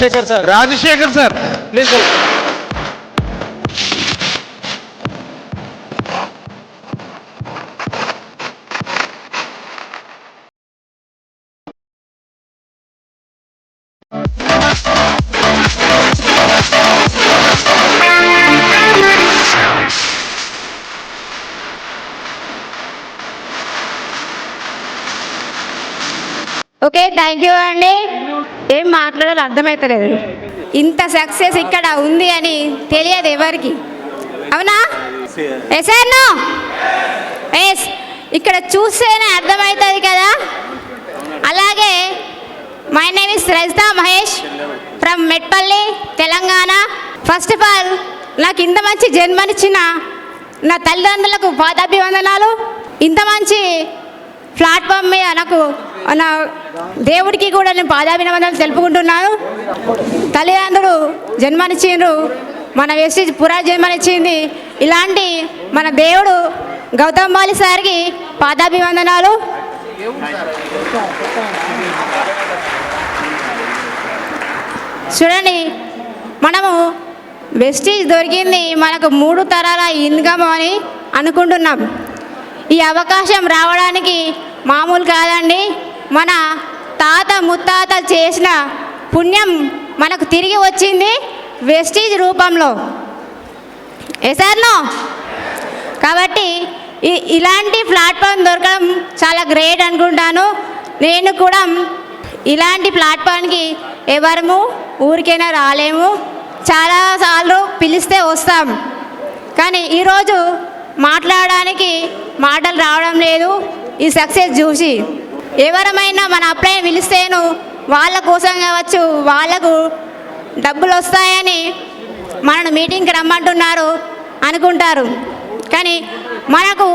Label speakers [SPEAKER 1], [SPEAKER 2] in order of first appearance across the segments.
[SPEAKER 1] Rajasekhar sir.
[SPEAKER 2] Rajasekhar sir
[SPEAKER 1] please.
[SPEAKER 3] Okay, thank you అండి. ఏం మాట్లాడాలో అర్థమవుతలేదు. ఇంత సక్సెస్ ఇక్కడ ఉంది అని తెలియదు ఎవరికి, అవునా? Yes or no? ఎస్. ఇక్కడ చూస్తేనే అర్థమవుతుంది కదా. అలాగే my name is Rajitha Mahesh from Metpalli, Telangana. First of all నాకు ఇంత మంచి జన్మనిచ్చిన నా తల్లిదండ్రులకు పాదాభివందనాలు. ఇంత మంచి ప్లాట్ఫామ్ మీద నాకు నా దేవుడికి కూడా నేను పాదాభివందనాలు తెలుపుకుంటున్నాను. తల్లిదండ్రులు జన్మనిచ్చిండ్రు, మన వెస్టీజ్ పురా జన్మనిచ్చింది. ఇలాంటి మన దేవుడు గౌతమ్ బాలి సార్కి పాదాభివందనాలు. చూడండి, మనము వెస్టీజ్ దొరికింది మనకు 3 తరాల ఇన్కమ్ అని అనుకుంటున్నాం. ఈ అవకాశం రావడానికి మామూలు కాదండి. మన తాత ముత్తాత చేసిన పుణ్యం మనకు తిరిగి వచ్చింది వెస్టీజ్ రూపంలో. ఎసార్నో? కాబట్టి ఇలాంటి ప్లాట్ఫామ్ దొరకడం చాలా గ్రేట్ అనుకుంటాను. నేను కూడా ఇలాంటి ప్లాట్ఫామ్కి ఎవరము ఊరికైనా రాలేము, చాలాసార్లు పిలిస్తే వస్తాం. కానీ ఈరోజు మాట్లాడడానికి మాటలు రావడం లేదు. ఈ సక్సెస్ చూసి ఎవరమైనా మన అప్లై పిలిస్తేను వాళ్ళ కోసం కావచ్చు, వాళ్ళకు డబ్బులు వస్తాయని మనను మీటింగ్కి రమ్మంటున్నారు అనుకుంటారు. కానీ మనకు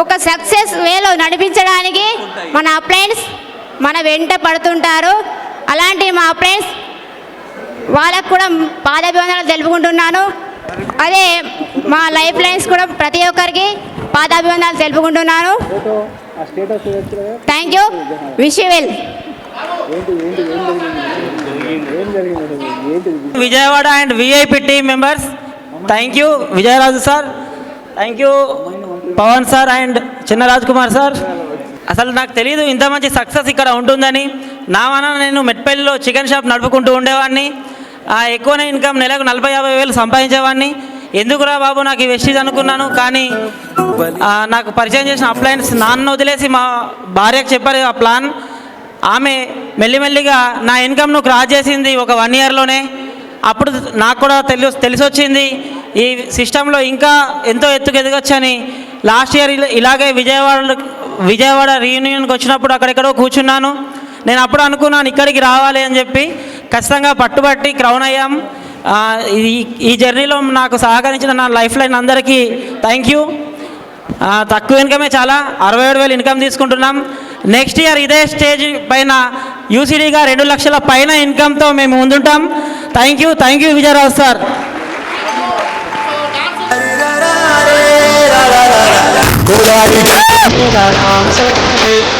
[SPEAKER 3] ఒక సక్సెస్ వేలో నడిపించడానికి మన అప్లైన్స్ మన వెంట పడుతుంటారు. అలాంటి మా అప్లైన్స్ వాళ్ళకు కూడా పాదాభివందనాలు తెలుపుకుంటున్నాను. అదే మా లైఫ్ లైన్స్ కూడా ప్రతి ఒక్కరికి పాదాభివందనాలు తెలుపుకుంటున్నాను. Thank you. Wish you well.
[SPEAKER 4] Vijayawada and VIP team members, thank you. Vijayaraju sir, thank you. Pawan sir and Chinna Raj Kumar sir. అసలు నాకు తెలియదు ఇంత మంచి సక్సెస్ ఇక్కడ ఉంటుందని. నా వలన నేను మెట్పల్లిలో చికెన్ షాప్ నడుపుకుంటూ ఉండేవాడిని. ఎక్కువనే ఇన్కమ్ నెలకు 40-50 వేలు సంపాదించేవాడిని. ఎందుకురా బాబు నాకు ఈ వెస్టీజ్ అనుకున్నాను. కానీ నాకు పరిచయం చేసిన అప్లయన్స్ నాన్న వదిలేసి మా భార్యకు చెప్పారు ఆ ప్లాన్. ఆమె మెల్లిమెల్లిగా నా ఇన్కమ్ను క్రాస్ చేసింది ఒక 1 ఇయర్లోనే. అప్పుడు నాకు కూడా తెలిసి వచ్చింది ఈ సిస్టంలో ఇంకా ఎంతో ఎత్తుకు ఎదగొచ్చని. లాస్ట్ ఇయర్ ఇలాగే విజయవాడ రీయూనియన్కి వచ్చినప్పుడు అక్కడెక్కడో కూర్చున్నాను. నేను అప్పుడు అనుకున్నాను ఇక్కడికి రావాలి అని చెప్పి. ఖచ్చితంగా పట్టుబట్టి క్రౌన్ అయ్యాం. ఈ జర్నీలో నాకు సహకరించిన నా లైఫ్ లైన్ అందరికీ థ్యాంక్ యూ. తక్కువ ఇన్కమే చాలా 67,000 ఇన్కమ్ తీసుకుంటున్నాం. నెక్స్ట్ ఇయర్ ఇదే స్టేజ్ పైన యూసీడీగా 2 లక్షల పైన ఇన్కమ్తో మేము ముందుంటాం. Thank you. Thank you Vijayarao sir.
[SPEAKER 5] Good